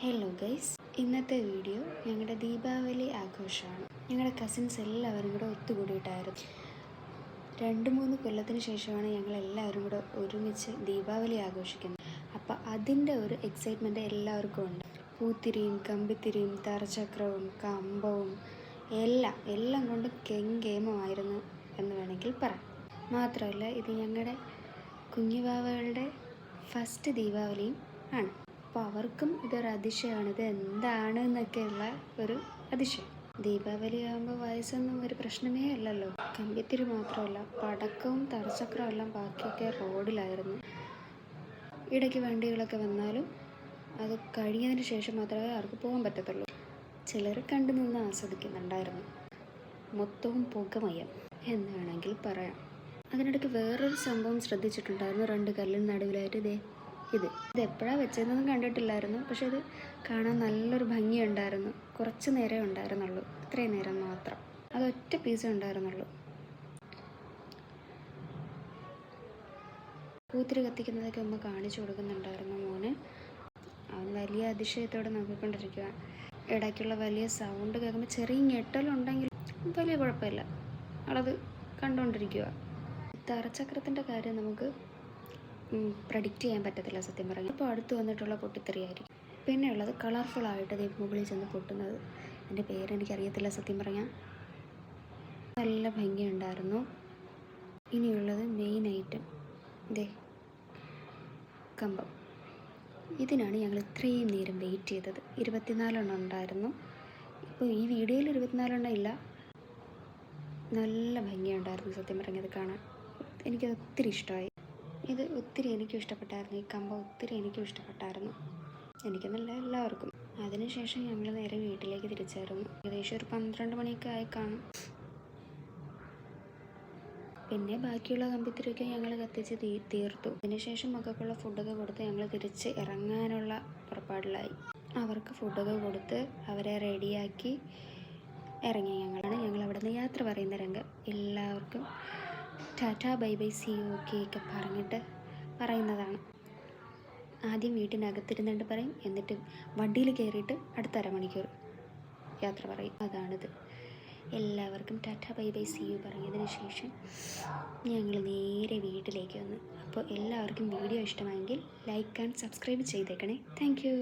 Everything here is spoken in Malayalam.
ഹലോ ഗൈസ്, ഇന്നത്തെ വീഡിയോ ഞങ്ങളുടെ ദീപാവലി ആഘോഷമാണ്. ഞങ്ങളുടെ കസിൻസ് എല്ലാവരും കൂടെ ഒത്തുകൂടിയിട്ടായിരുന്നു. 2-3 കൊല്ലത്തിന് ശേഷമാണ് ഞങ്ങളെല്ലാവരും കൂടെ ഒരുമിച്ച് ദീപാവലി ആഘോഷിക്കുന്നത്. അപ്പോൾ അതിൻ്റെ ഒരു എക്സൈറ്റ്മെൻറ്റ് എല്ലാവർക്കും ഉണ്ട്. പൂത്തിരിയും കമ്പിത്തിരിയും തറചക്രവും കമ്പവും എല്ലാം കൊണ്ട് കെങ്കേമമായിരുന്നു എന്ന് വേണമെങ്കിൽ പറയാം. മാത്രമല്ല, ഇത് ഞങ്ങളുടെ കുഞ്ഞുവാവകളുടെ ഫസ്റ്റ് ദീപാവലിയും ആണ്. അപ്പോൾ അവർക്കും ഇതൊരു അതിശയമാണ്. ഇത് എന്താണ് എന്നൊക്കെയുള്ള ഒരു അതിശയം. ദീപാവലി ആകുമ്പോൾ വയസ്സൊന്നും ഒരു പ്രശ്നമേ അല്ലല്ലോ. കമ്പിത്തിരി മാത്രമല്ല, പടക്കവും തറച്ചക്രവും എല്ലാം ബാക്കിയൊക്കെ റോഡിലായിരുന്നു. ഇടയ്ക്ക് വണ്ടികളൊക്കെ വന്നാലും അത് കഴിഞ്ഞതിന് ശേഷം മാത്രമേ അവർക്ക് പോകാൻ പറ്റത്തുള്ളൂ. ചിലർ കണ്ടു നിന്ന് ആസ്വദിക്കുന്നുണ്ടായിരുന്നു. മൊത്തവും പുകമയം എന്ന് വേണമെങ്കിൽ പറയാം. അതിനിടയ്ക്ക് വേറൊരു സംഭവം ശ്രദ്ധിച്ചിട്ടുണ്ടായിരുന്നു. 2 കല്ലിന് നടുവിലായിട്ട് ഇത് എപ്പോഴാണ് വെച്ചതെന്നൊന്നും കണ്ടിട്ടില്ലായിരുന്നു. പക്ഷെ ഇത് കാണാൻ നല്ലൊരു ഭംഗിയുണ്ടായിരുന്നു. കുറച്ച് നേരമേ ഉണ്ടായിരുന്നുള്ളൂ, ഇത്രയും നേരം മാത്രം. അതൊറ്റ പീസേ ഉണ്ടായിരുന്നുള്ളൂ. പൂത്തിരി കത്തിക്കുന്നതൊക്കെ അമ്മ കാണിച്ചു കൊടുക്കുന്നുണ്ടായിരുന്നു മോന്. അവൻ വലിയ അതിശയത്തോടെ നോക്കിക്കൊണ്ടിരിക്കുക. ഇടയ്ക്കുള്ള വലിയ സൗണ്ട് കേൾക്കുമ്പോൾ ചെറിയ ഞെട്ടലുണ്ടെങ്കിൽ വലിയ കുഴപ്പമില്ല, അവളത് കണ്ടുകൊണ്ടിരിക്കുക. തറച്ചക്രത്തിൻ്റെ കാര്യം നമുക്ക് പ്രഡിക്റ്റ് ചെയ്യാൻ പറ്റത്തില്ല സത്യം പറഞ്ഞാൽ. ഇപ്പോൾ അടുത്ത് വന്നിട്ടുള്ള പൊട്ടിത്തെറിയായിരിക്കും. പിന്നെ ഉള്ളത് കളർഫുള്ളായിട്ട് മുകളിൽ ചെന്ന് പൊട്ടുന്നത്. എൻ്റെ പേരെനിക്കറിയത്തില്ല സത്യം പറഞ്ഞാൽ. നല്ല ഭംഗിയുണ്ടായിരുന്നു. ഇനിയുള്ളത് മെയിൻ ഐറ്റം കമ്പം. ഇതിനാണ് ഞങ്ങൾ ഇത്രയും നേരം വെയിറ്റ് ചെയ്തത്. 24 എണ്ണം ഉണ്ടായിരുന്നു. ഇപ്പോൾ ഈ വീഡിയോയിൽ 24 എണ്ണം ഇല്ല. നല്ല ഭംഗിയുണ്ടായിരുന്നു സത്യം പറഞ്ഞത് കാണാൻ. എനിക്കത് ഒത്തിരി ഇഷ്ടമായി. ഇത് ഒത്തിരി എനിക്കും ഇഷ്ടപ്പെട്ടായിരുന്നു. ഈ കമ്പം ഒത്തിരി എനിക്കും ഇഷ്ടപ്പെട്ടായിരുന്നു. എനിക്കെന്നല്ല, എല്ലാവർക്കും. അതിനുശേഷം ഞങ്ങൾ നേരെ വീട്ടിലേക്ക് തിരിച്ചായിരുന്നു. ഏകദേശം ഒരു 12 മണിയൊക്കെ ആയി കാണും. പിന്നെ ബാക്കിയുള്ള കമ്പിത്തിരിയൊക്കെ ഞങ്ങൾ കത്തിച്ച് തീർത്തു. അതിനുശേഷം മക്കൾക്കുള്ള ഫുഡൊക്കെ കൊടുത്ത് ഞങ്ങൾ തിരിച്ച് ഇറങ്ങാനുള്ള പുറപ്പാടിലായി. അവർക്ക് ഫുഡൊക്കെ കൊടുത്ത് അവരെ റെഡിയാക്കി ഇറങ്ങി. ഞങ്ങൾ അവിടെ നിന്ന് യാത്ര പറയുന്ന രംഗം. എല്ലാവർക്കും ta-ta bye bye see you okay ഒക്കെ പറഞ്ഞിട്ട് പറയുന്നതാണ്. ആദ്യം വീട്ടിനകത്തിരുന്നിട്ട് പറയും, എന്നിട്ട് വണ്ടിയിൽ കയറിയിട്ട് അടുത്ത അരമണിക്കൂർ യാത്ര പറയും. അതാണിത്. എല്ലാവർക്കും ta-ta bye bye see you പറഞ്ഞതിന് ശേഷം ഞങ്ങൾ നേരെ വീട്ടിലേക്ക് വന്നു. അപ്പോൾ എല്ലാവർക്കും വീഡിയോ ഇഷ്ടമായെങ്കിൽ ലൈക്ക് ആൻഡ് സബ്സ്ക്രൈബ് ചെയ്തേക്കണേ. Thank you.